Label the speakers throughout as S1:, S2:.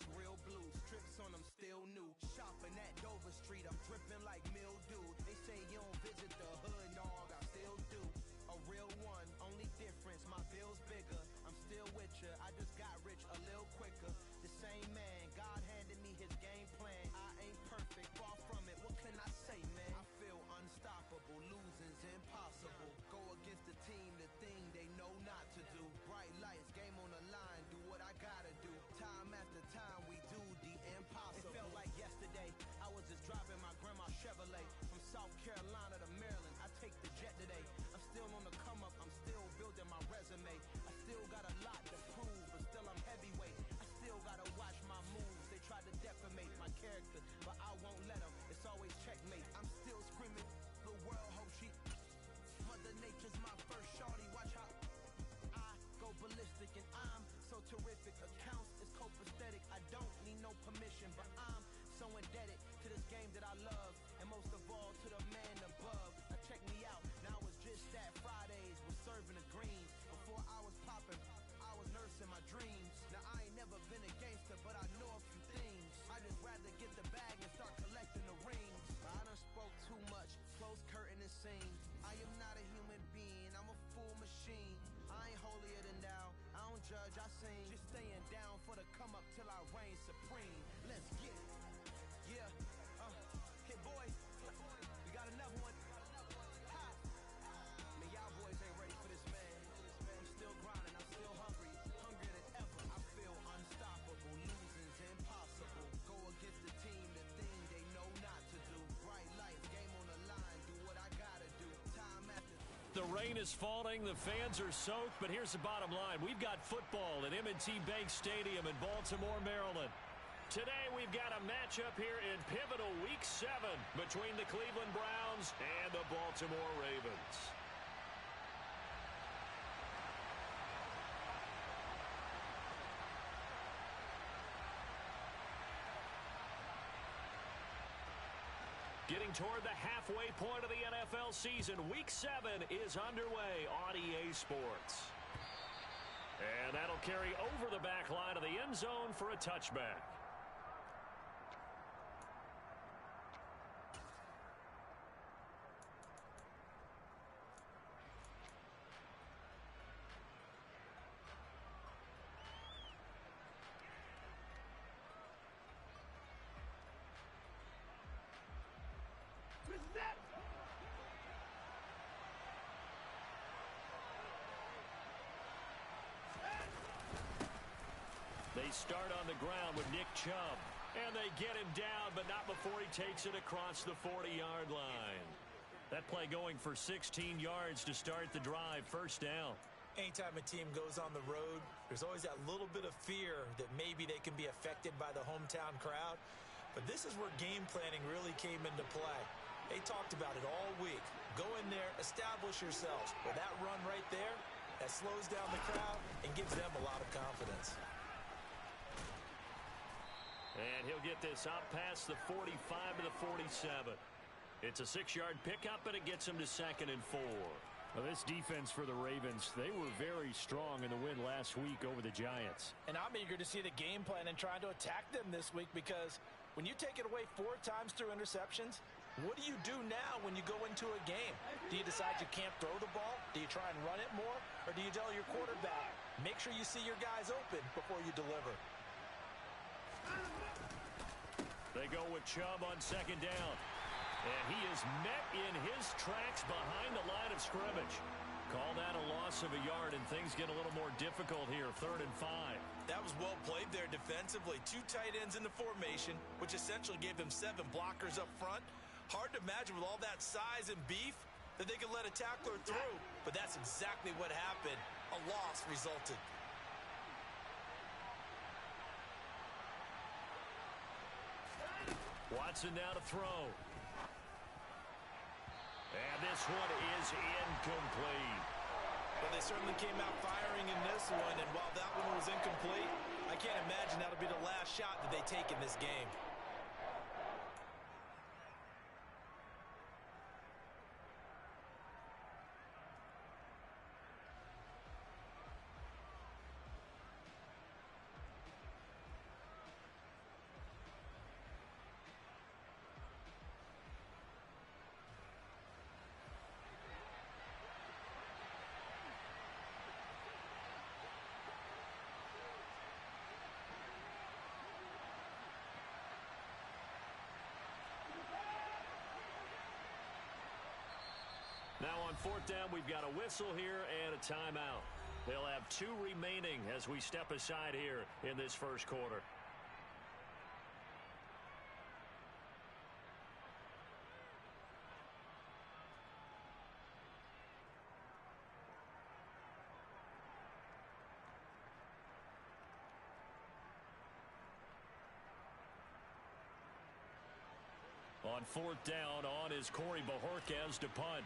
S1: it's real blue. Strips on them still new. Shopping at Dover Street, I'm dripping like mildew. They say you don't visit the hood, dog, I still do. A real one, only difference, my bill's bigger. I'm still with ya, I just got rich a little quicker. The same man, God handed me his game plan. I ain't perfect, far from it, what can I say, man? I feel unstoppable, losing's impossible. Go against the team, the thing they know not to do. Bright lights, game on the line, do what I gotta do. Time after time, we do the impossible. It felt like yesterday, I was just driving my grandma's Chevrolet. From South Carolina to Maryland, I take the jet today. I'm still on the come up, I'm still building my resume. I still got a lot to prove, but still I'm heavyweight. I still gotta watch my moves. They try to defamate my character, but I won't let them. It's always checkmate. I'm still screaming, the world hope she. Mother Nature's my first shorty. Watch how I go ballistic, and I'm so terrific. Accounts is copacetic. I don't need no permission, but I'm so indebted to this game that I love, and most of all to the man above. Now check me out, now it's just that Fridays was serving the greens. Before I was popping, I was nursing my dreams. Now I ain't never been a gangster, but I know a few things. I just rather get the bag and start collecting the rings. I done spoke too much, close curtain and scene. I am not a human being, I'm a full machine. I ain't holier than thou, I don't judge, I sing. Just staying down for the come up till I reign supreme. Let's get it. Yeah, hit boy, we got another one. Ha. Man, y'all boys ain't ready for this, man. I'm still grinding, I'm still hungry, hungrier than ever. I feel unstoppable, losing's impossible. Go against the team, the thing they know not to do. Bright lights, game on the line, do what I gotta do. Time after.
S2: The rain is falling, the fans are soaked, but here's the bottom line. We've got football at M&T Bank Stadium in Baltimore, Maryland. Today we've got a matchup here in pivotal Week 7 between the Cleveland Browns and the Baltimore Ravens. Getting toward the halfway point of the NFL season, Week 7 is underway on EA Sports. And that'll carry over the back line of the end zone for a touchback. They start on the ground with Nick Chubb. And they get him down, but not before he takes it across the 40-yard line. That play going for 16 yards to start the drive. First down.
S3: Anytime a team goes on the road, there's always that little bit of fear that maybe they can be affected by the hometown crowd. But this is where game planning really came into play. They talked about it all week. Go in there, establish yourselves. With that run right there, that slows down the crowd and gives them a lot of confidence.
S2: And he'll get this out past the 45 to the 47. It's a 6-yard pickup, and it gets him to 2nd and 4.
S4: Well, this defense for the Ravens, they were very strong in the win last week over the Giants.
S5: And I'm eager to see the game plan and trying to attack them this week, because when you take it away 4 times through interceptions, what do you do now when you go into a game? Do you decide you can't throw the ball? Do you try and run it more? Or do you tell your quarterback, make sure you see your guys open before you deliver?
S2: They go with Chubb on 2nd down. And he is met in his tracks behind the line of scrimmage. Call that a loss of a yard, and things get a little more difficult here. 3rd and 5.
S3: That was well played there defensively. 2 tight ends in the formation, which essentially gave them 7 blockers up front. Hard to imagine with all that size and beef that they could let a tackler through. But that's exactly what happened. A loss resulted.
S2: Watson now to throw. And this one is incomplete.
S3: Well, they certainly came out firing in this one, and while that one was incomplete, I can't imagine that'll be the last shot that they take in this game.
S2: on fourth down, we've got a whistle here and a timeout. They'll have 2 remaining as we step aside here in this first quarter. On fourth down, on is Corey Bojorquez to punt.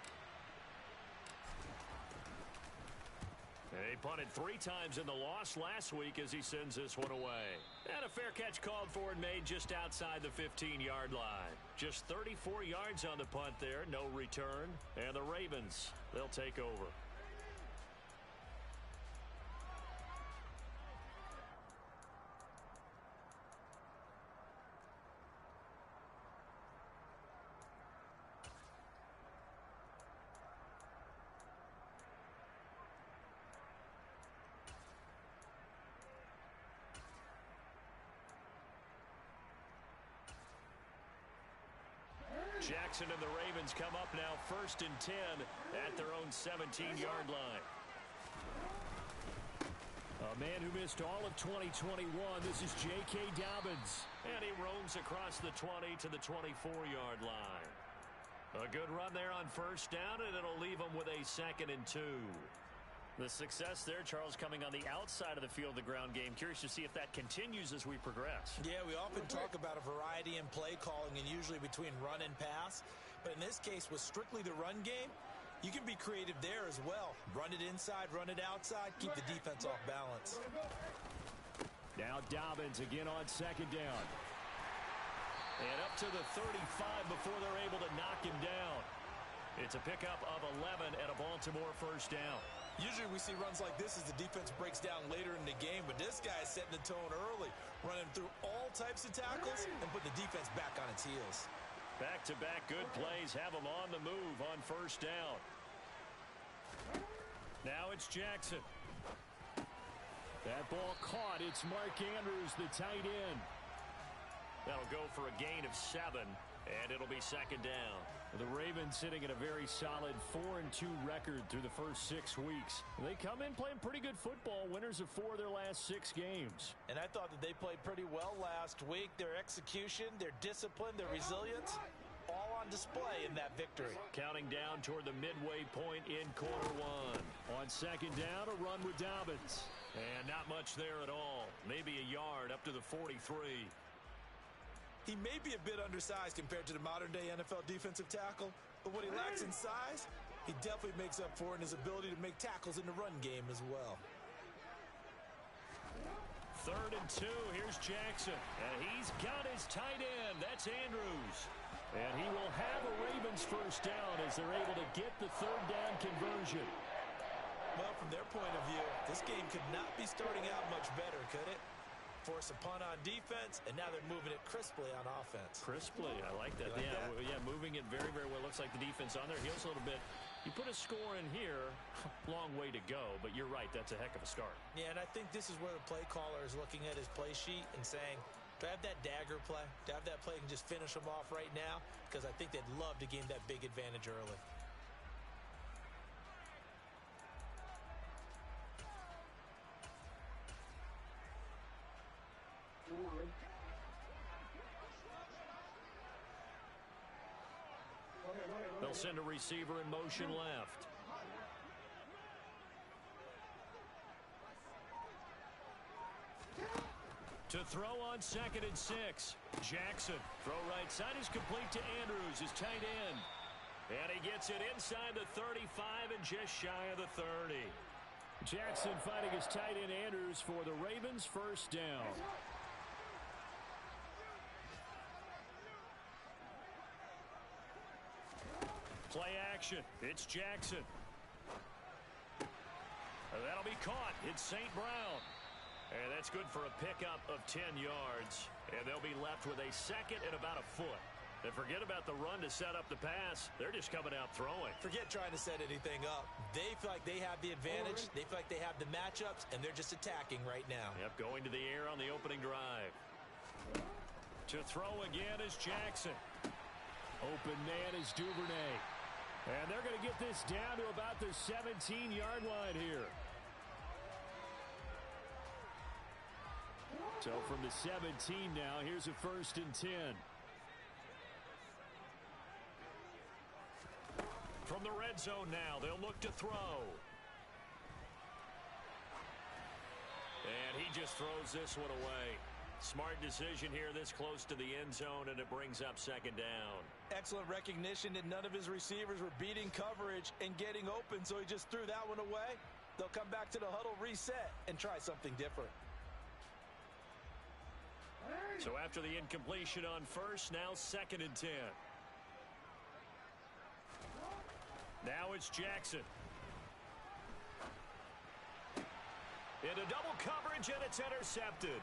S2: He punted 3 times in the loss last week as he sends this one away. And a fair catch called for and made just outside the 15-yard line. Just 34 yards on the punt there, no return. And the Ravens, they'll take over. Jackson and the Ravens come up now 1st and 10 at their own 17-yard line. A man who missed all of 2021, this is J.K. Dobbins. And he roams across the 20 to the 24-yard line. A good run there on first down, and it'll leave him with a 2nd and 2. The success there, Charles, coming on the outside of the field, the ground game. Curious to see if that continues as we progress. Yeah, we often talk about a variety in play calling and usually between run and pass. But in this case, with strictly the run game, you can be creative there as well. Run it inside, run it outside, keep the defense off balance.
S4: Now Dobbins again on 2nd down.
S2: And up to the 35 before they're able to knock him down. It's a pickup of 11 and a Baltimore first down.
S3: Usually we see runs like this as the defense breaks down later in the game, but this guy is setting the tone early, running through all types of tackles and put the defense back on its heels.
S2: Back-to-back good plays have him on the move on first down. Now it's Jackson.
S4: That ball caught. It's Mark Andrews, the tight end.
S2: That'll go for a gain of 7, and it'll be 2nd down.
S4: The Ravens sitting at a very solid 4-2 record through the first 6 weeks. They come in playing pretty good football, winners of 4 of their last 6 games.
S5: And I thought that they played pretty well last week. Their execution, their discipline, their resilience, all on display in that victory.
S2: Counting down toward the midway point in quarter 1.
S4: On 2nd down, a run with Dobbins.
S2: And not much there at all. Maybe a yard up to the 43.
S3: He may be a bit undersized compared to the modern-day NFL defensive tackle, but what he lacks in size, he definitely makes up for in his ability to make tackles in the run game as well.
S2: 3rd and 2. Here's Jackson. And he's got his tight end. That's Andrews. And he will have a Ravens first down as they're able to get the 3rd down conversion.
S3: Well, from their point of view, this game could not be starting out much better, could it? Force a punt on defense, and now they're moving it crisply on offense.
S2: Crisply, I like that. Yeah, moving it very, very well. Looks like the defense on their heels a little bit. You put a score in here, long way to go, but you're right, that's a heck of a start.
S3: Yeah, and I think this is where the play caller is looking at his play sheet and saying, do I have that dagger play? Do I have that play and just finish them off right now? Because I think they'd love to gain that big advantage early.
S2: They'll send a receiver in motion left. To throw on 2nd and 6. Jackson. Throw right side is complete to Andrews, his tight end. And he gets it inside the 35 and just shy of the 30.
S4: Jackson finding his tight end Andrews for the Ravens first down.
S2: Play action. It's Jackson. That'll be caught. It's St. Brown. And that's good for a pickup of 10 yards. And they'll be left with a 2nd and about a foot. And forget about the run to set up the pass. They're just coming out throwing.
S3: Forget trying to set anything up. They feel like they have the advantage. They feel like they have the matchups, and they're just attacking right now.
S2: Yep, going to the air on the opening drive. To throw again is Jackson.
S4: Open man is Duvernay. And they're going to get this down to about the 17-yard line here. So from the 17 now, here's a 1st and 10.
S2: From the red zone now, they'll look to throw. And he just throws this one away. Smart decision here this close to the end zone, and it brings up 2nd down.
S5: Excellent recognition that none of his receivers were beating coverage and getting open, so he just threw that one away. They'll come back to the huddle, reset, and try something different.
S2: So after the incompletion on 1st, now 2nd and 10. Now it's Jackson. Into double coverage, and it's intercepted.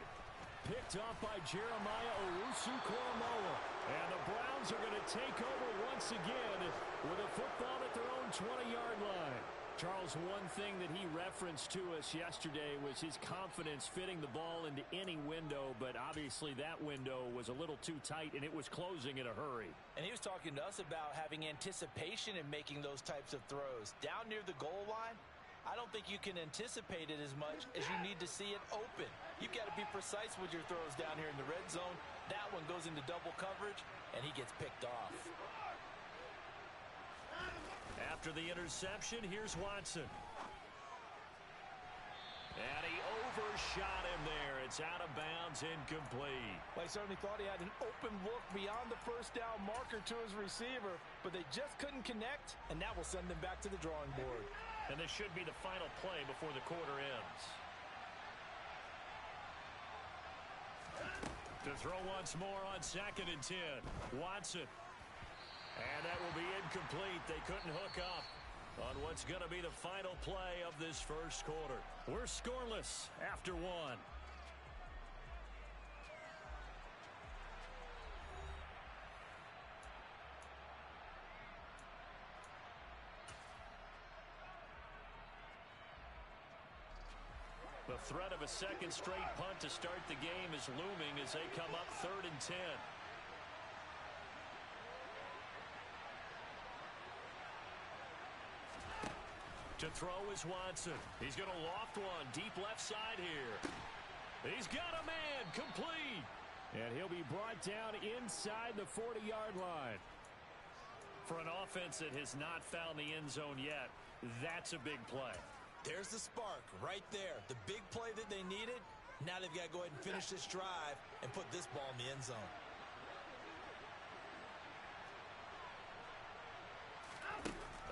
S4: Picked off by Jeremiah Owusu-Koramoah. And the Browns are going to take over once again with a football at their own 20-yard line. Charles, one thing that he referenced to us yesterday was his confidence fitting the ball into any window, but obviously that window was a little too tight, and it was closing in a hurry.
S5: And he was talking to us about having anticipation in making those types of throws. Down near the goal line, I don't think you can anticipate it as much as you need to see it open. You've got to be precise with your throws down here in the red zone. That one goes into double coverage, and he gets picked off.
S2: After the interception, here's Watson. And he overshot him there. It's out of bounds, incomplete.
S5: Well, he certainly thought he had an open look beyond the 1st down marker to his receiver, but they just couldn't connect, and that will send them back to the drawing board.
S2: And this should be the final play before the quarter ends. To throw once more on 2nd and 10. Watson. And that will be incomplete. They couldn't hook up on what's going to be the final play of this 1st quarter.
S4: We're scoreless after 1.
S2: The threat of a 2nd straight punt to start the game is looming as they come up 3rd and 10. To throw is Watson. He's going to loft one deep left side here. He's got a man, complete.
S4: And he'll be brought down inside the 40-yard line.
S2: For an offense that has not found the end zone yet, that's a big play.
S3: There's the spark right there. The big play that they needed. Now they've got to go ahead and finish this drive and put this ball in the end zone.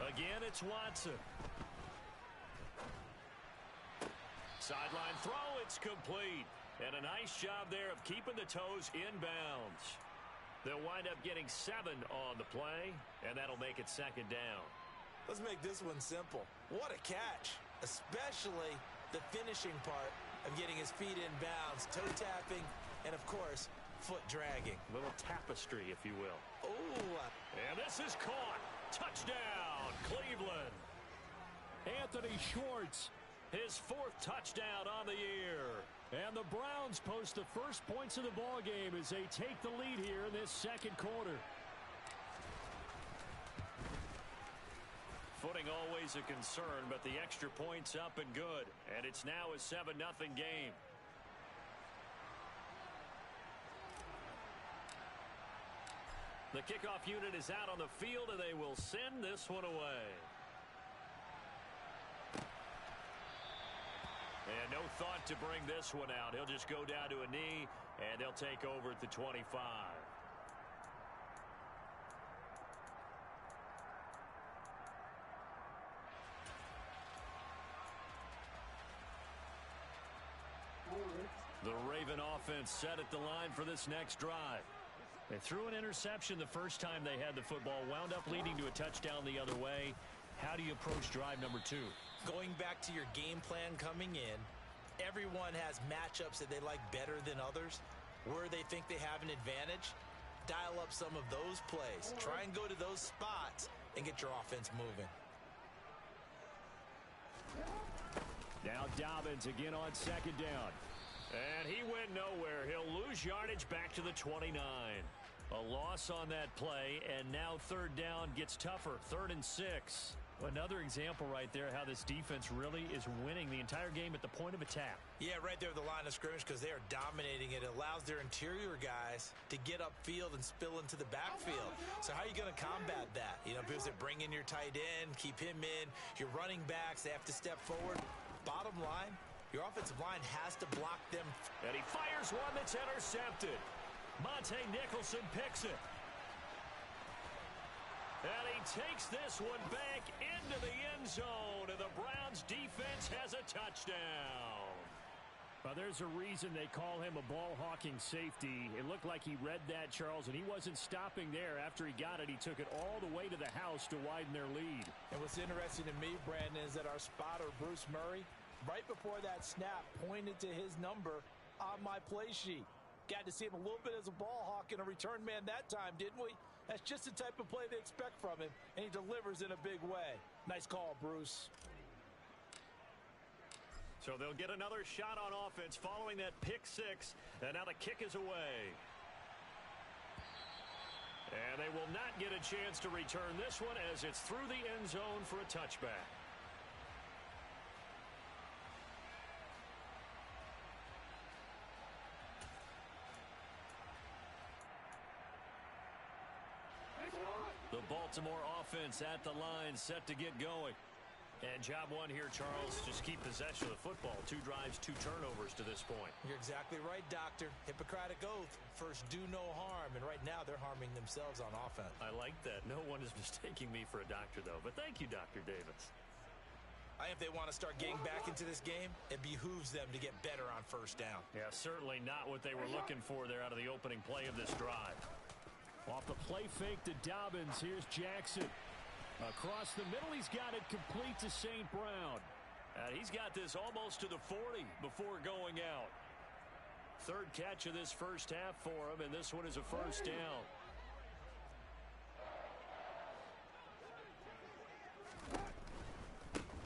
S2: Again, it's Watson. Sideline throw, it's complete. And a nice job there of keeping the toes inbounds. They'll wind up getting 7 on the play, and that'll make it 2nd down.
S3: Let's make this one simple. What a catch, especially the finishing part of getting his feet in bounds, toe tapping, and of course, foot dragging.
S2: Little tapestry, if you will.
S3: Oh,
S2: and this is caught. Touchdown, Cleveland.
S4: Anthony Schwartz.
S2: His 4th touchdown on the year.
S4: And the Browns post the first points of the ball game as they take the lead here in this 2nd quarter.
S2: Footing always a concern, but the extra point's up and good. And it's now a 7-0 game. The kickoff unit is out on the field, and they will send this one away. And no thought to bring this one out. He'll just go down to a knee, and they'll take over at the 25. The Raven offense set at the line for this next drive. They threw an interception the first time they had the football, wound up leading to a touchdown the other way. How do you approach drive number 2?
S3: going back to your game plan coming in, everyone has matchups that they like better than others, where they think they have an advantage. Dial up some of those plays. Try and go to those spots and get your offense moving.
S4: Now Dobbins again on second down.
S2: And he went nowhere. He'll lose yardage back to the 29. A loss on that play, and now third down gets tougher. 3rd and 6. Another example right there how this defense really is winning the entire game at the point of attack.
S3: Yeah, right there at the line of scrimmage because they are dominating it. It allows their interior guys to get upfield and spill into the backfield. So how are you going to combat that? You know, because they bring in your tight end, keep him in. Your running backs, they have to step forward. Bottom line, your offensive line has to block them.
S2: And he fires one that's intercepted. Monte Nicholson picks it. And he takes this one back into the end zone, and the Browns defense has a touchdown.
S4: Well, there's a reason they call him a ball-hawking safety. It looked like he read that, Charles, and he wasn't stopping there. After he got it, he took it all the way to the house to widen their lead.
S5: And what's interesting to me, Brandon, is that our spotter, Bruce Murray, right before that snap, pointed to his number on my play sheet. Got to see him a little bit as a ball hawk and a return man that time, didn't we? That's just the type of play they expect from him, and he delivers in a big way. Nice call, Bruce.
S2: So they'll get another shot on offense following that pick 6, and now the kick is away. And they will not get a chance to return this one as it's through the end zone for a touchback. The Baltimore offense at the line, set to get going. And job one here, Charles, just keep possession of the football. 2 drives, 2 turnovers to this point.
S3: You're exactly right, Doctor. Hippocratic oath. First, do no harm. And right now, they're harming themselves on offense.
S2: I like that. No one is mistaking me for a doctor, though. But thank you, Dr. Davis.
S3: I think if they want to start getting back into this game, it behooves them to get better on first down.
S2: Yeah, certainly not what they were looking for there out of the opening play of this drive.
S4: Off the play fake to Dobbins, here's Jackson. Across the middle, he's got it complete to St. Brown.
S2: And he's got this almost to the 40 before going out. 3rd catch of this first half for him, and this one is a first down.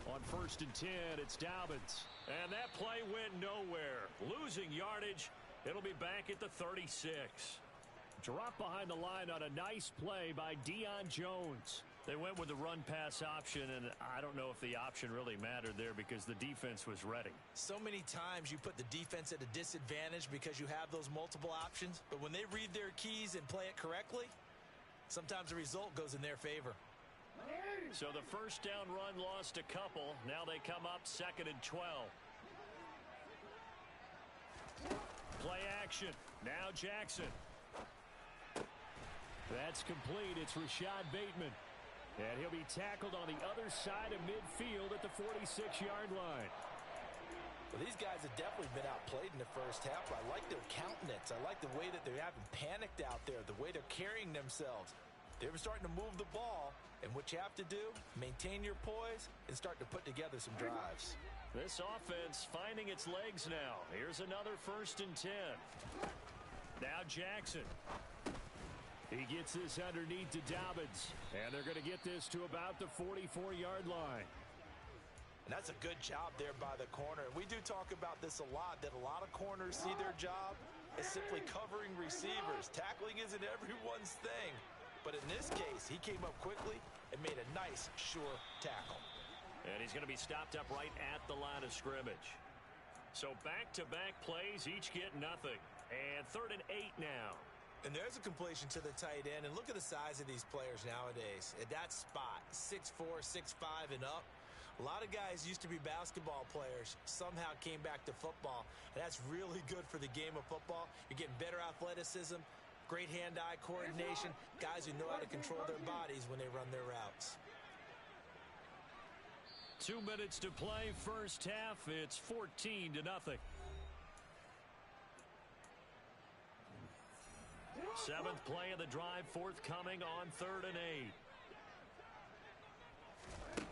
S4: On 1st and 10, it's Dobbins.
S2: And that play went nowhere. Losing yardage. It'll be back at the 36.
S4: Drop behind the line on a nice play by Deion Jones.
S2: They went with the run-pass option, and I don't know if the option really mattered there because the defense was ready.
S3: So many times you put the defense at a disadvantage because you have those multiple options, but when they read their keys and play it correctly, sometimes the result goes in their favor.
S2: So the first down run lost a couple. Now they come up 2nd and 12. Play action. Now Jackson.
S4: That's complete. It's Rashad Bateman. And he'll be tackled on the other side of midfield at the 46-yard line.
S5: Well, these guys have definitely been outplayed in the first half. I like their countenance. I like the way that they haven't panicked out there, the way they're carrying themselves. They were starting to move the ball, and what you have to do, maintain your poise and start to put together some drives.
S2: This offense finding its legs now. Here's another 1st and 10. Now Jackson.
S4: He gets this underneath to Dobbins, and they're going to get this to about the 44-yard line.
S5: And that's a good job there by the corner. We do talk about this a lot, that a lot of corners see their job as simply covering receivers. Tackling isn't everyone's thing. But in this case, he came up quickly and made a nice, sure tackle.
S2: And he's going to be stopped up right at the line of scrimmage. So back-to-back plays, each get nothing. And 3rd and 8 now.
S3: And there's a completion to the tight end. And look at the size of these players nowadays. At that spot, 6'4", 6'5", and up. A lot of guys used to be basketball players, somehow came back to football. And that's really good for the game of football. You're getting better athleticism, great hand-eye coordination, guys who know how to control their bodies when they run their routes.
S2: 2 minutes to play, first half. It's 14-0. 7th play of the drive, forthcoming on 3rd and 8.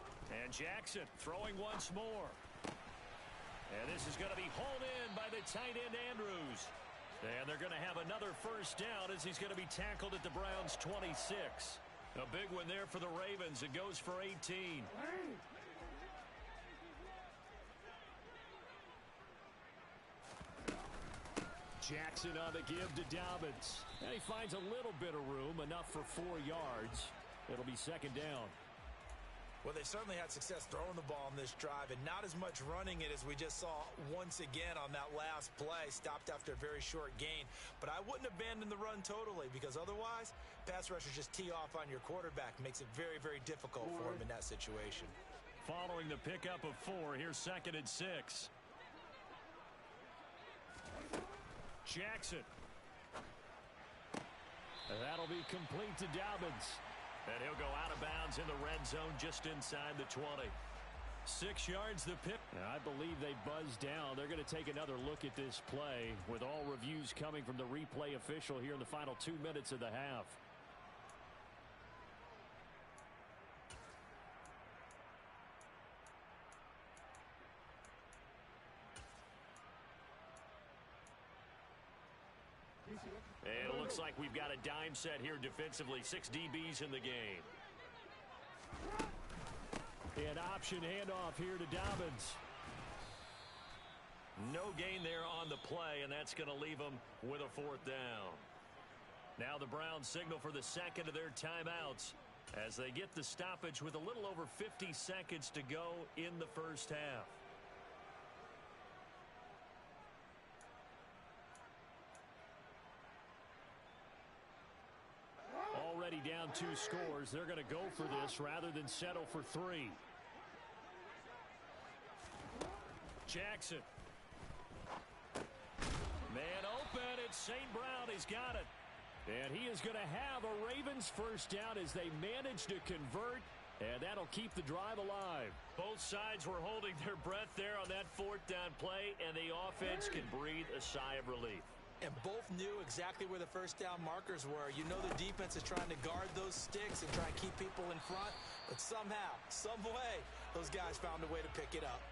S2: And Jackson throwing once more. And this is going to be hauled in by the tight end Andrews. And they're going to have another first down as he's going to be tackled at the Browns' 26. A big one there for the Ravens. It goes for 18.
S4: Jackson on the give to Dobbins. And he finds a little bit of room, enough for 4 yards. It'll be second down.
S3: Well, they certainly had success throwing the ball in this drive and not as much running it as we just saw once again on that last play. Stopped after a very short gain. But I wouldn't abandon the run totally because otherwise, pass rushers just tee off on your quarterback. Makes it very, very difficult for him in that situation.
S2: Following the pickup of 4, here's 2nd and 6. Jackson. And that'll be complete to Dobbins. And he'll go out of bounds in the red zone just inside the 20. 6 yards the pick. I believe they buzzed down. They're going to take another look at this play with all reviews coming from the replay official here in the final 2 minutes of the half. And it looks like we've got a dime set here defensively. 6 DBs in the game.
S4: An option handoff here to Dobbins.
S2: No gain there on the play, and that's going to leave them with a 4th down. Now the Browns signal for the second of their timeouts as they get the stoppage with a little over 50 seconds to go in the first half.
S4: Already down 2 scores. They're going to go for this rather than settle for 3.
S2: Jackson. Man open. It's St. Brown. He's got it.
S4: And he is going to have a Ravens first down as they manage to convert. And that'll keep the drive alive.
S2: Both sides were holding their breath there on that 4th down play, and the offense can breathe a sigh of relief.
S3: And both knew exactly where the first down markers were. You know the defense is trying to guard those sticks and try and keep people in front. But somehow, some way, those guys found a way to pick it up.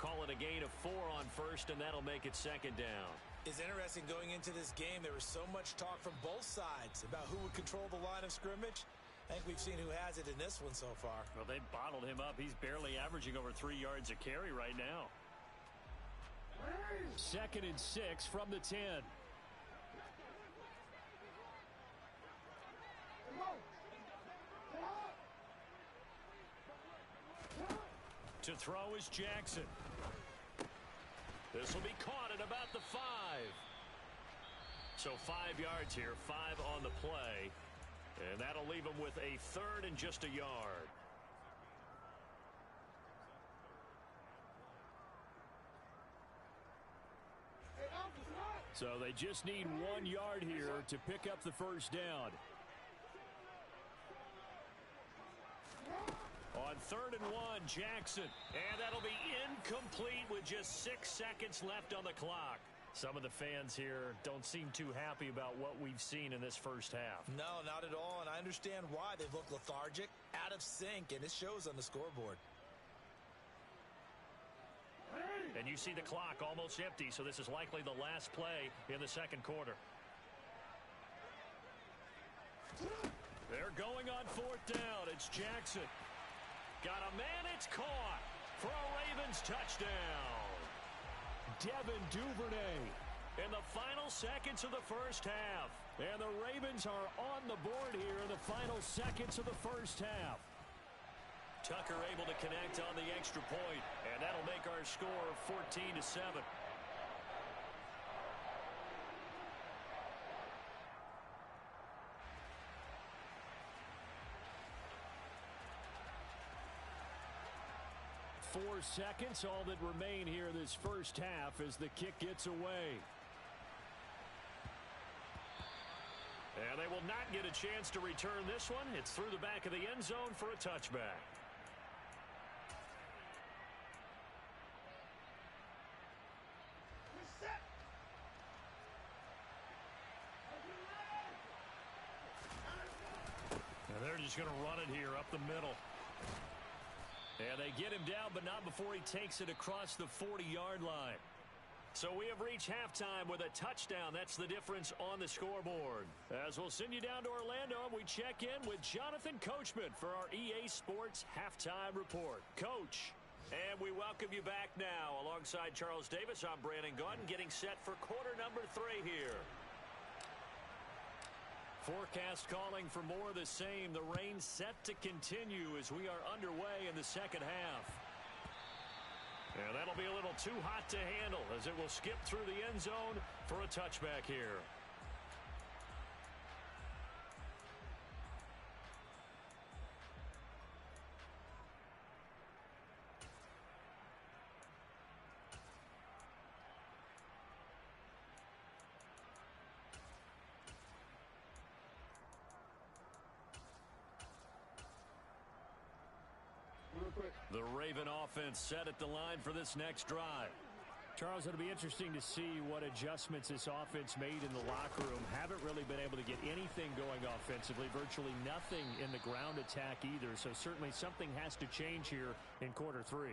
S2: Call it a gain of 4 on first, and that'll make it second down.
S3: It's interesting going into this game. There was so much talk from both sides about who would control the line of scrimmage. I think we've seen who has it in this one so far.
S2: Well, they bottled him up. He's barely averaging over 3 yards a carry right now.
S4: 2nd and 6 from the 10.
S2: To throw is Jackson. This will be caught at about the 5. So 5 yards here, 5 on the play. And that'll leave him with a 3rd and just a yard.
S4: So they just need 1 yard here to pick up the first down.
S2: On 3rd and 1, Jackson. And that'll be incomplete with just 6 seconds left on the clock. Some of the fans here don't seem too happy about what we've seen in this first half.
S3: No, not at all, and I understand why. They've looked lethargic, out of sync, and it shows on the scoreboard.
S2: And you see the clock almost empty, so this is likely the last play in the second quarter. They're going on 4th down. It's Jackson. Got a man, it's caught for a Ravens touchdown.
S4: Devin Duvernay
S2: In the final seconds of the first half.
S4: And the Ravens are on the board here in the final seconds of the first half.
S2: Tucker able to connect on the extra point, and that'll make our score 14-7.
S4: Four seconds, all that remain here this first half as the kick gets away.
S2: And they will not get a chance to return this one. It's through the back of the end zone for a touchback. And they're just going to run it here up the middle. And they get him down, but not before he takes it across the 40-yard line. So we have reached halftime with a touchdown. That's the difference on the scoreboard. As we'll send you down to Orlando, we check in with Jonathan Coachman for our EA Sports Halftime Report. Coach. And we welcome you back now. Alongside Charles Davis, I'm Brandon Gaudin, getting set for quarter number 3 here. Forecast calling for more of the same. The rain set to continue as we are underway in the second half. And that'll be a little too hot to handle as it will skip through the end zone for a touchback here. The Raven offense set at the line for this next drive.
S4: Charles, it'll be interesting to see what adjustments this offense made in the locker room. Haven't really been able to get anything going offensively, virtually nothing in the ground attack either. So certainly something has to change here in quarter 3.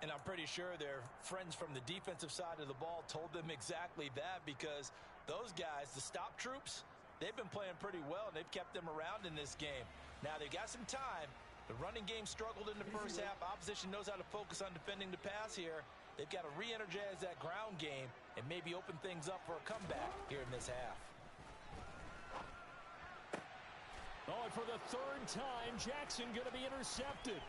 S5: And I'm pretty sure their friends from the defensive side of the ball told them exactly that, because those guys, the stop troops, they've been playing pretty well, and they've kept them around in this game. Now, they've got some time. The running game struggled in the first half. Opposition knows how to focus on defending the pass here. They've got to re-energize that ground game and maybe open things up for a comeback here in this half.
S4: Oh, and for the 3rd time, Jackson going to be intercepted.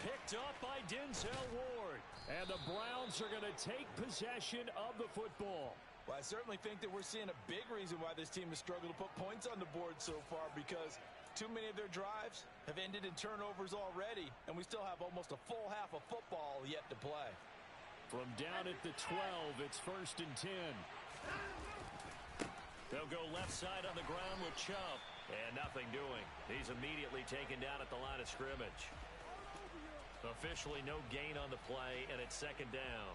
S2: Picked up by Denzel Ward.
S4: And the Browns are going to take possession of the football.
S5: Well, I certainly think that we're seeing a big reason why this team has struggled to put points on the board so far, because too many of their drives have ended in turnovers already, and we still have almost a full half of football yet to play.
S4: From down at the 12, it's 1st and 10.
S2: They'll go left side on the ground with Chubb. And nothing doing. He's immediately taken down at the line of scrimmage. Officially no gain on the play, and it's 2nd down.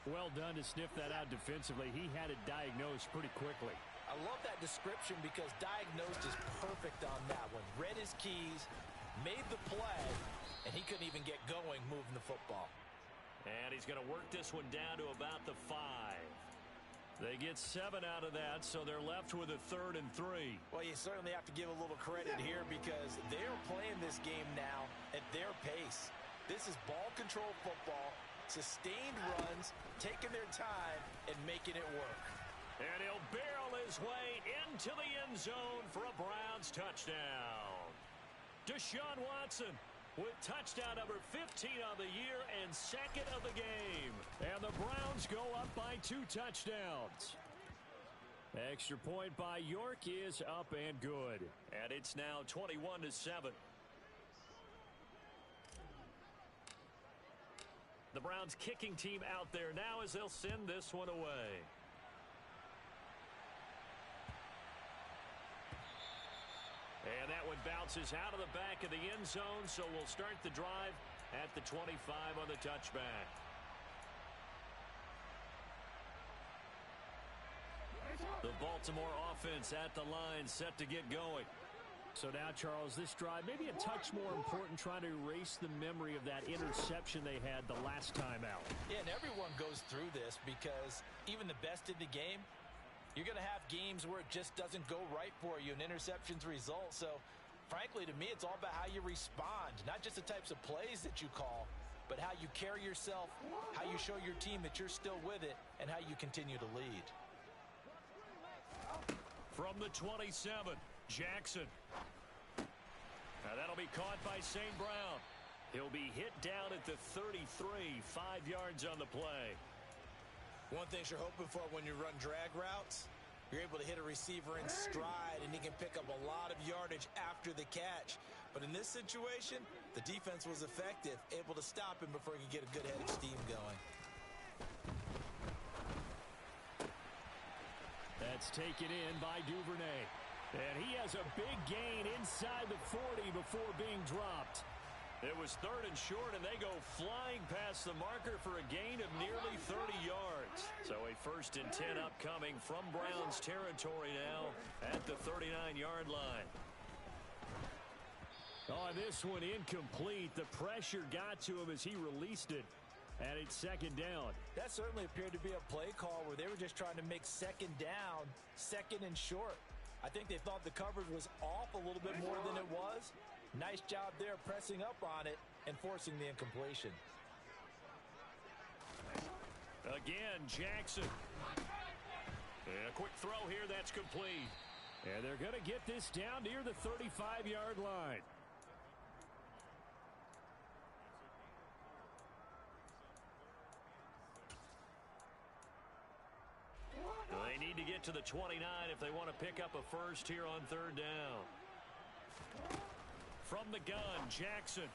S4: Well done to sniff that out defensively. He had it diagnosed pretty quickly.
S5: I love that description, because diagnosed is perfect on that one. Read his keys, made the play, and he couldn't even get going moving the football.
S2: And he's going to work this one down to about the 5. They get 7 out of that, so they're left with a 3rd and 3.
S5: Well, you certainly have to give a little credit here, because they're playing this game now at their pace. This is ball control football, sustained runs, taking their time, and making it work.
S2: And he'll barrel his way into the end zone for a Browns touchdown. Deshaun Watson with touchdown number 15 on the year and 2nd of the game.
S4: And the Browns go up by 2 touchdowns. Extra point by York is up and good.
S2: And it's now 21-7. The Browns kicking team out there now as they'll send this one away. And that one bounces out of the back of the end zone, so we'll start the drive at the 25 on the touchback. The Baltimore offense at the line, set to get going.
S4: So now, Charles, this drive maybe a touch more important, trying to erase the memory of that interception they had the last time out.
S5: Yeah, and everyone goes through this, because even the best in the game, you're going to have games where it just doesn't go right for you, and interceptions result. So, frankly, to me, it's all about how you respond, not just the types of plays that you call, but how you carry yourself, how you show your team that you're still with it, and how you continue to lead.
S2: From the 27, Jackson. Now that'll be caught by St. Brown. He'll be hit down at the 33, 5 yards on the play.
S3: One thing you're hoping for when you run drag routes, you're able to hit a receiver in stride, and he can pick up a lot of yardage after the catch. But in this situation, the defense was effective, able to stop him before he could get a good head of steam going.
S4: That's taken in by Duvernay. And he has a big gain inside the 40 before being dropped.
S2: It was 3rd and short, and they go flying past the marker for a gain of nearly 30 yards. So a 1st and 10 upcoming from Browns territory now at the 39-yard line.
S4: Oh, this one incomplete. The pressure got to him as he released it. And it's 2nd down.
S5: That certainly appeared to be a play call where they were just trying to make 2nd down, 2nd and short. I think they thought the coverage was off a little bit more than it was. Nice job there pressing up on it and forcing the incompletion.
S2: Again, Jackson. And a quick throw here, that's complete.
S4: And they're going to get this down near the 35-yard line.
S2: They need to get to the 29 if they want to pick up a first here on third down. From the gun, Jackson.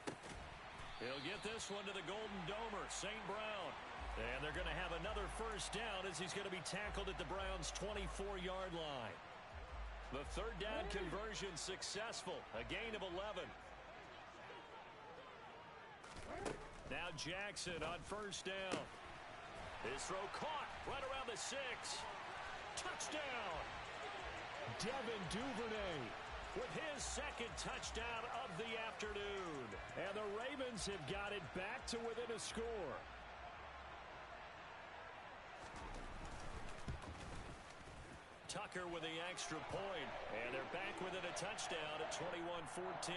S2: He'll get this one to the Golden Domer, St. Brown. And they're going to have another first down as he's going to be tackled at the Browns' 24-yard line. The third down conversion successful, a gain of 11. Now Jackson on first down. His throw caught right around the 6. Touchdown!
S4: Devin Duvernay
S2: with his second touchdown of the afternoon.
S4: And the Ravens have got it back to within a score.
S2: Tucker with the extra point, and they're back within a touchdown at 21-14.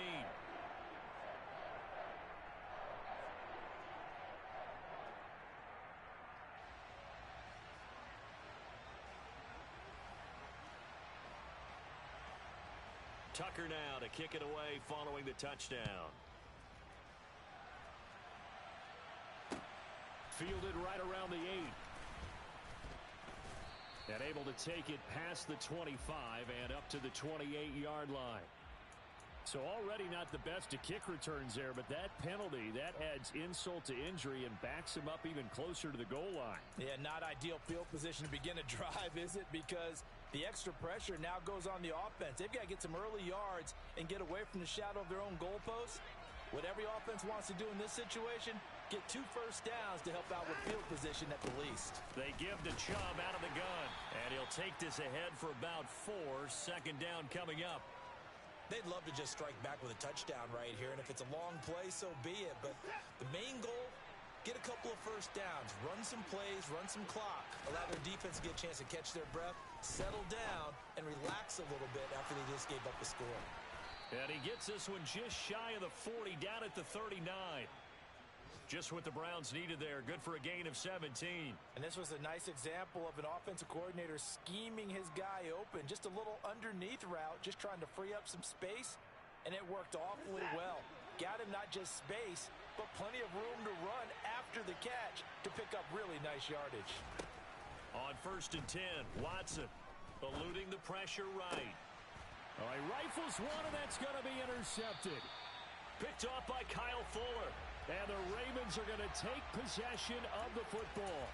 S2: Tucker now to kick it away following the touchdown.
S4: Fielded right around the 8. And able to take it past the 25 and up to the 28-yard line. So already not the best of kick returns there, but that penalty, that adds insult to injury and backs him up even closer to the goal line.
S5: Yeah, not ideal field position to begin a drive, is it? Because the extra pressure now goes on the offense. They've got to get some early yards and get away from the shadow of their own goalposts. What every offense wants to do in this situation, get 2 first downs to help out with field position at the least.
S2: They give to Chubb out of the gun, and he'll take this ahead for about 4. Second down coming up.
S3: They'd love to just strike back with a touchdown right here, and if it's a long play, so be it. But the main goal, get a couple of first downs, run some plays, run some clock, allow their defense to get a chance to catch their breath, settle down, and relax a little bit after they just gave up the score.
S2: And he gets this one just shy of the 40, down at the 39. Just what the Browns needed there. Good for a gain of 17.
S5: And this was a nice example of an offensive coordinator scheming his guy open. Just a little underneath route, just trying to free up some space, and it worked awfully well. Got him not just space, but plenty of room to run after the catch to pick up really nice yardage.
S2: On 1st and 10, Watson eluding the pressure right.
S4: All right, rifles one, and that's going to be intercepted.
S2: Picked off by Kyle Fuller.
S4: And the Ravens are going to take possession of the football.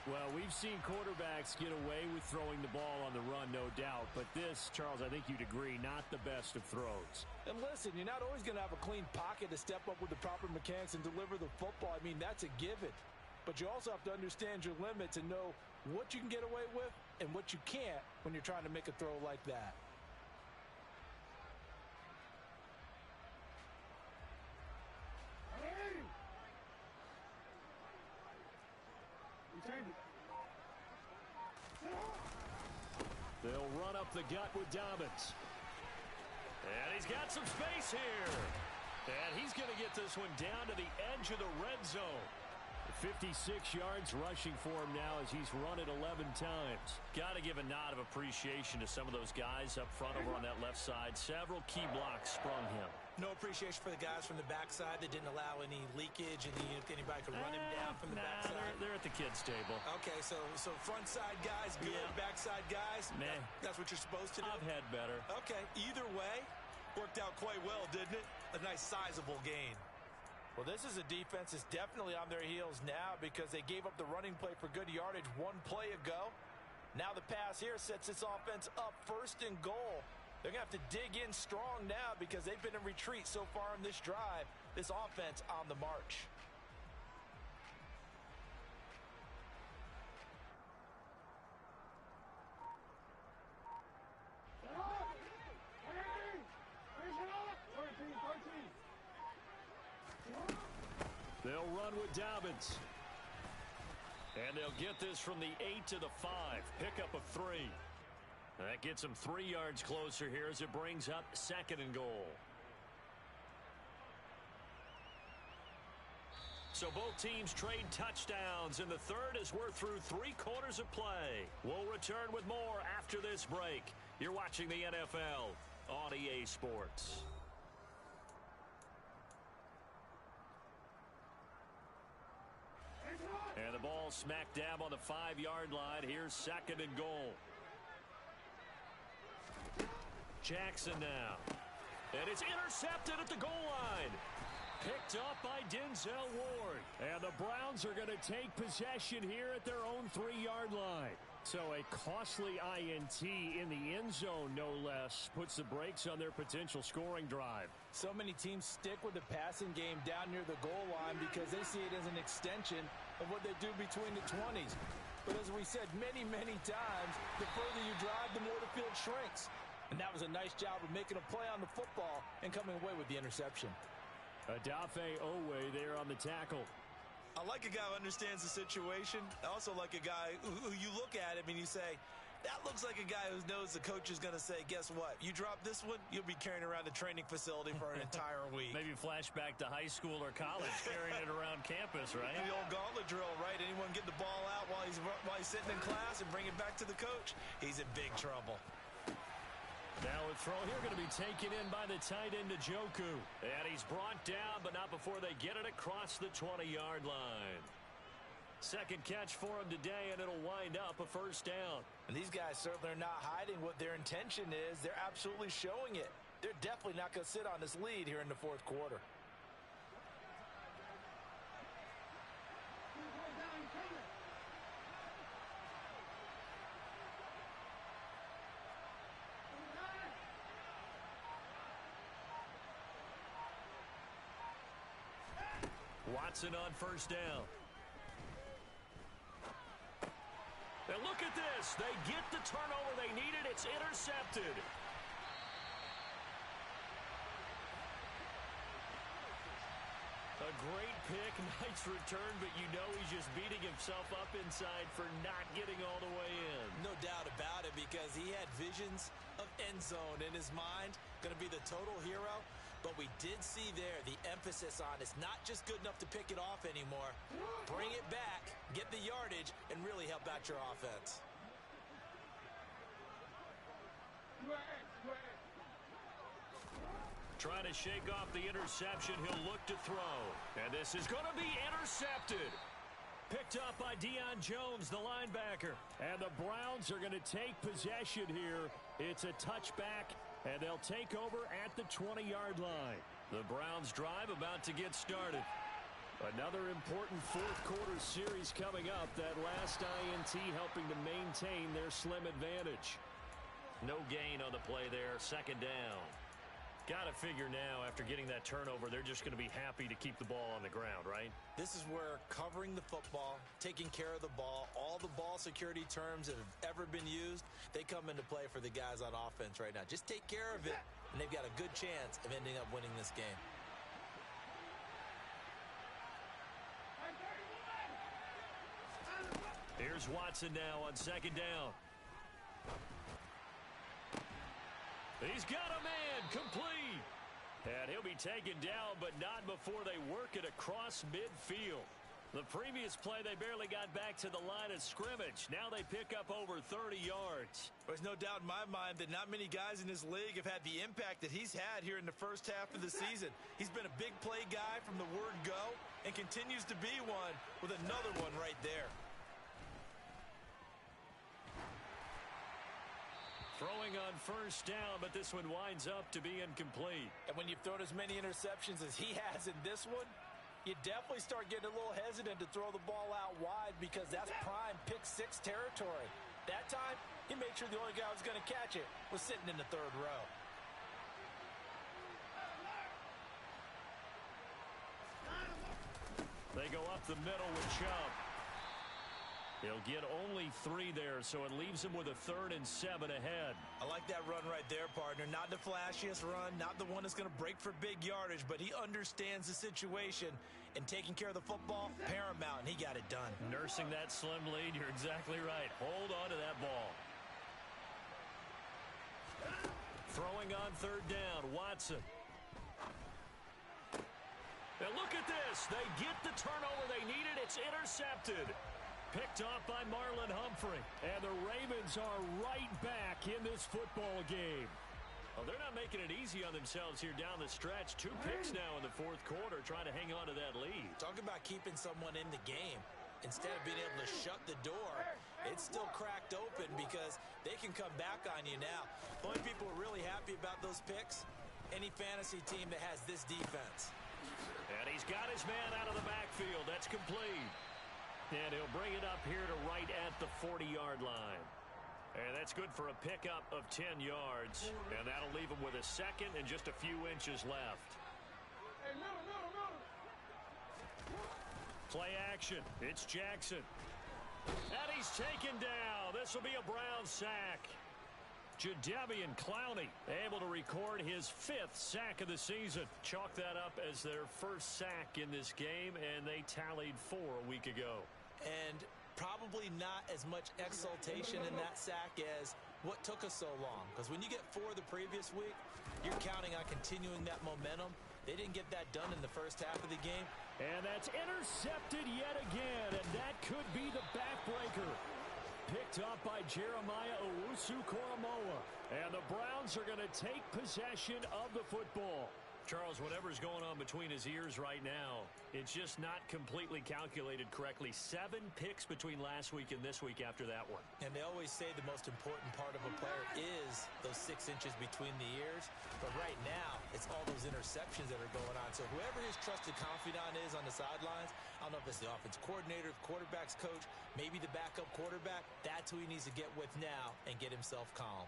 S4: Well, we've seen quarterbacks get away with throwing the ball on the run, no doubt. But this, Charles, I think you'd agree, not the best of throws.
S5: And listen, you're not always going to have a clean pocket to step up with the proper mechanics and deliver the football. I mean, that's a given. But you also have to understand your limits and know what you can get away with and what you can't when you're trying to make a throw like that.
S4: They'll run up the gut with Dobbins.
S2: And he's got some space here. And he's going to get this one down to the edge of the red zone.
S4: 56 yards rushing for him now as he's run it 11 times.
S2: Got to give a nod of appreciation to some of those guys up front over on that left side. Several key blocks sprung him.
S3: No appreciation for the guys from the backside that didn't allow any leakage and anybody could run him down from the backside.
S2: They're at the kids' table.
S3: Okay, so front side guys good,
S2: Yeah.
S3: backside guys, that's what you're supposed to do?
S2: I've had better.
S3: Okay, either way, worked out quite well, didn't it? A nice sizable gain.
S5: Well, this is a defense that's definitely on their heels now because they gave up the running play for good yardage 1 play ago. Now the pass here sets this offense up 1st and goal. They're going to have to dig in strong now because they've been in retreat so far in this drive. This offense on the march.
S2: They'll run with Dobbins. And they'll get this from the 8 to the 5. Pick up of 3. That gets them 3 yards closer here as it brings up 2nd and goal. So both teams trade touchdowns in the third as we're through 3 quarters of play. We'll return with more after this break. You're watching the NFL on EA Sports. And the ball smack dab on the 5-yard line. Here's 2nd and goal. Jackson now. And it's intercepted at the goal line. Picked up by Denzel Ward. And the Browns are going to take possession here at their own 3-yard line. So a costly INT in the end zone, no less, puts the brakes on their potential scoring drive.
S5: So many teams stick with the passing game down near the goal line because they see it as an extension of what they do between the 20s. But as we said many, many times, the further you drive, the more the field shrinks. And that was a nice job of making a play on the football and coming away with the interception.
S4: Adafe Owe there on the tackle.
S3: I like a guy who understands the situation. I also like a guy who you look at him and you say, that looks like a guy who knows the coach is going to say, guess what? You drop this one, you'll be carrying around the training facility for an entire week.
S2: Maybe flashback to high school or college, carrying it around campus, right?
S3: The old gauntlet drill, right? Anyone get the ball out while he's sitting in class and bring it back to the coach? He's in big trouble.
S2: Now a throw here going to be taken in by the tight end, Njoku. And he's brought down, but not before they get it across the 20-yard line. Second catch for him today, and it'll wind up a first down.
S5: And these guys certainly are not hiding what their intention is. They're absolutely showing it. They're definitely not going to sit on this lead here in the fourth quarter.
S2: Watson on first down. And look at this. They get the turnover they needed. It's intercepted. A great pick, nice return, but you know he's just beating himself up inside for not getting all the way in.
S3: No doubt about it, because he had visions of end zone in his mind. Going to be the total hero. But we did see there the emphasis on it's not just good enough to pick it off anymore. Bring it back, get the yardage, and really help out your offense.
S2: Trying to shake off the interception. He'll look to throw. And this is going to be intercepted. Picked up by Deion Jones, the linebacker.
S4: And the Browns are going to take possession here. It's a touchback, and they'll take over at the 20-yard line.
S2: The Browns drive about to get started.
S4: Another important fourth quarter series coming up. That last INT helping to maintain their slim advantage.
S2: No gain on the play there. Second down. Got to figure now, after getting that turnover, they're just going to be happy to keep the ball on the ground, right?
S3: This is where covering the football, taking care of the ball, all the ball security terms that have ever been used, they come into play for the guys on offense right now. Just take care of it, and they've got a good chance of ending up winning this game.
S2: Here's Watson now on second down. He's got a man, complete. And he'll be taken down, but not before they work it across midfield. The previous play, they barely got back to the line of scrimmage. Now they pick up over 30 yards.
S3: There's no doubt in my mind that not many guys in this league have had the impact that he's had here in the first half of the season. He's been a big play guy from the word go and continues to be one with another one right there.
S2: Throwing on first down, but this one winds up to be incomplete.
S5: And when you've thrown as many interceptions as he has in this one, you definitely start getting a little hesitant to throw the ball out wide because that's prime pick-six territory. That time, he made sure the only guy who was going to catch it was sitting in the third row.
S2: They go up the middle with Chubb. He'll get only 3 there, so it leaves him with a 3rd and 7 ahead.
S3: I like that run right there, partner. Not the flashiest run, not the one that's going to break for big yardage, but he understands the situation, and taking care of the football, paramount, and he got it done.
S2: Nursing that slim lead, you're exactly right. Hold on to that ball. Throwing on third down, Watson. And look at this. They get the turnover they needed. It's intercepted. Picked off by Marlon Humphrey. And the Ravens are right back in this football game. Well, they're not making it easy on themselves here down the stretch. 2 picks now in the fourth quarter, trying to hang on to that lead.
S3: Talk about keeping someone in the game. Instead of being able to shut the door, it's still cracked open because they can come back on you now. The only people who are really happy about those picks, any fantasy team that has this defense.
S2: And he's got his man out of the backfield. That's complete. And he'll bring it up here to right at the 40-yard line. And that's good for a pickup of 10 yards. And that'll leave him with a second and just a few inches left. Play action. It's Jackson. And he's taken down. This will be a Browns sack. Jadeveon Clowney able to record his 5th sack of the season. Chalk that up as their first sack in this game, and they tallied 4 a week ago.
S3: And probably not as much exultation in that sack as what took us so long. Because when you get 4 the previous week, you're counting on continuing that momentum. They didn't get that done in the first half of the game.
S4: And that's intercepted yet again, and that could be the backbreaker. Picked up by Jeremiah Owusu-Koramoah. And the Browns are going to take possession of the football.
S2: Charles, whatever's going on between his ears right now, it's just not completely calculated correctly. 7 picks between last week and this week after that one.
S3: And they always say the most important part of a player is those 6 inches between the ears. But right now, it's all those interceptions that are going on. So whoever his trusted confidant is on the sidelines, I don't know if it's the offense coordinator, the quarterback's coach, maybe the backup quarterback, that's who he needs to get with now and get himself calm.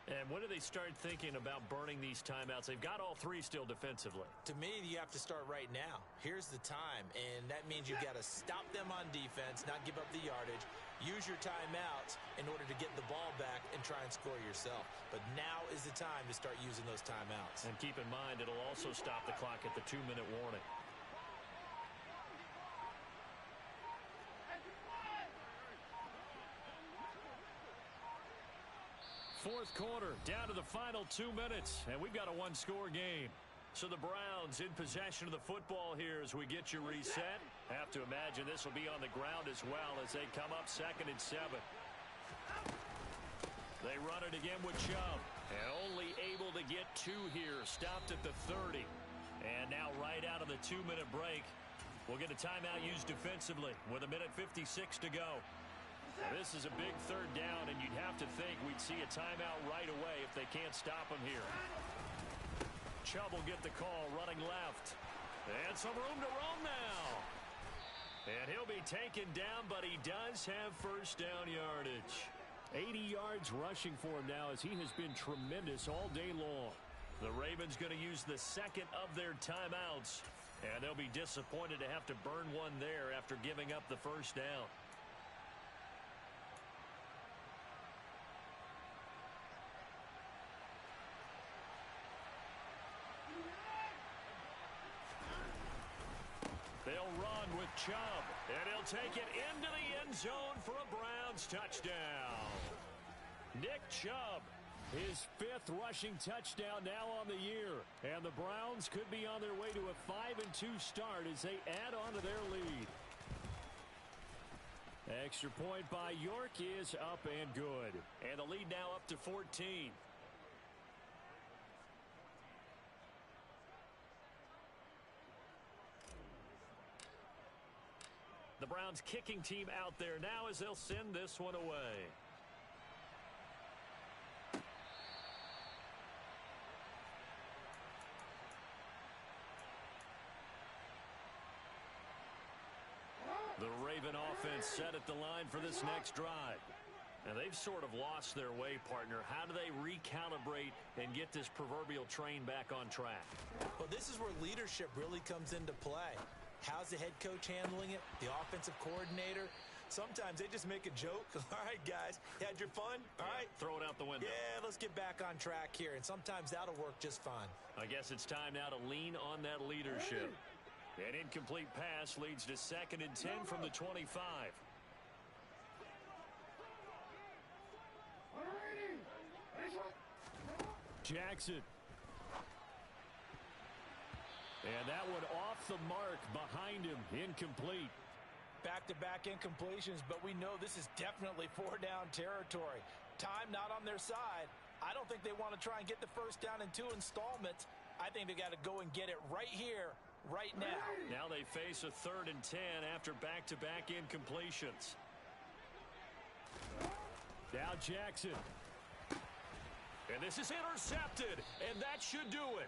S2: And when do they start thinking about burning these timeouts? They've got all 3 still defensively.
S3: To me, you have to start right now. Here's the time, and that means you've got to stop them on defense, not give up the yardage, use your timeouts in order to get the ball back and try and score yourself. But now is the time to start using those timeouts.
S2: And keep in mind, it'll also stop the clock at the 2-minute warning. Fourth quarter, down to the final 2 minutes, and we've got a 1-score game. So the Browns in possession of the football here as we get you reset. Have to imagine this will be on the ground as well as they come up 2nd and 7. They run it again with Chubb, and only able to get 2 here, stopped at the 30. And now right out of the 2-minute break, we'll get a timeout used defensively with 1:56 to go. This is a big 3rd down, and you'd have to think we'd see a timeout right away if they can't stop him here. Chubb will get the call running left. And some room to roam now. And he'll be taken down, but he does have first down yardage.
S4: 80 yards rushing for him now as he has been tremendous all day long.
S2: The Ravens going to use the 2nd of their timeouts. And they'll be disappointed to have to burn one there after giving up the first down. They'll run with Chubb, and he'll take it into the end zone for a Browns touchdown.
S4: Nick Chubb, his 5th rushing touchdown now on the year. And the Browns could be on their way to a 5-2 start as they add on to their lead. Extra point by York is up and good.
S2: And the lead now up to 14. The Browns kicking team out there now as they'll send this one away. The Raven offense set at the line for this next drive. And they've sort of lost their way, partner. How do they recalibrate and get this proverbial train back on track?
S3: Well, this is where leadership really comes into play. How's the head coach handling it? The offensive coordinator? Sometimes they just make a joke. All right, guys, you had your fun? All right.
S2: Throw it out the window.
S3: Yeah, let's get back on track here. And sometimes that'll work just fine.
S2: I guess it's time now to lean on that leadership. An incomplete pass leads to 2nd and 10 from the 25.
S4: Jackson. And that one off the mark behind him, incomplete.
S5: Back-to-back incompletions, but we know this is definitely four-down territory. Time not on their side. I don't think they want to try and get the first down in 2 installments. I think they got to go and get it right here, right now.
S2: Now they face a 3rd and 10 after back-to-back incompletions.
S4: Now Jackson.
S2: And this is intercepted, and that should do it.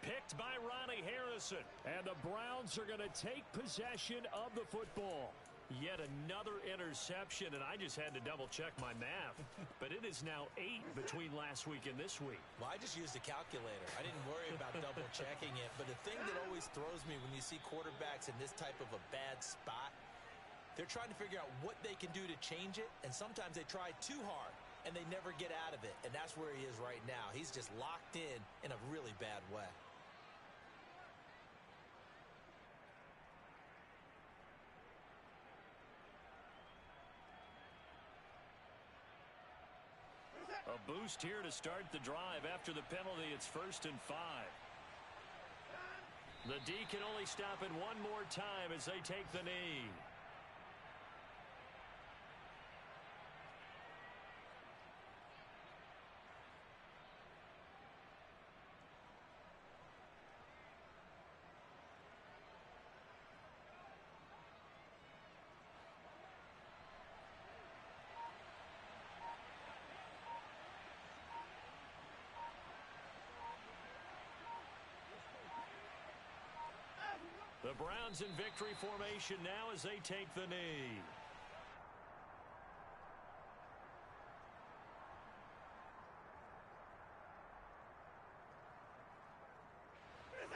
S2: Picked by Ronnie Harrison.
S4: And the Browns are going to take possession of the football.
S2: Yet another interception, and I just had to double-check my math. But it is now 8 between last week and this week.
S3: Well, I just used a calculator. I didn't worry about double-checking it. But the thing that always throws me when you see quarterbacks in this type of a bad spot, they're trying to figure out what they can do to change it, and sometimes they try too hard, and they never get out of it. And that's where he is right now. He's just locked in a really bad way.
S2: A boost here to start the drive after the penalty. It's 1st and 5. The D can only stop it one more time as they take the knee. The Browns in victory formation now as they take the knee.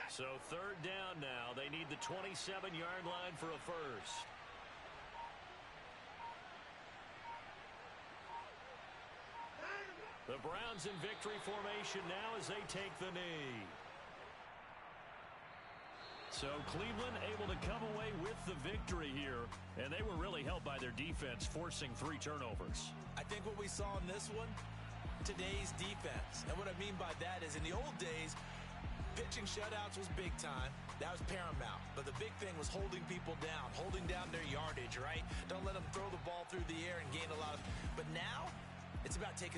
S2: So 3rd down now. They need the 27-yard line for a first. The Browns in victory formation now as they take the knee. So Cleveland able to come away with the victory here, and they were really helped by their defense, forcing 3 turnovers.
S3: I think what we saw in this one, today's defense. And what I mean by that is in the old days, pitching shutouts was big time. That was paramount. But the big thing was holding people down, holding down their yardage, right? Don't let them throw the ball through the air and gain a lot of... But now, it's about taking the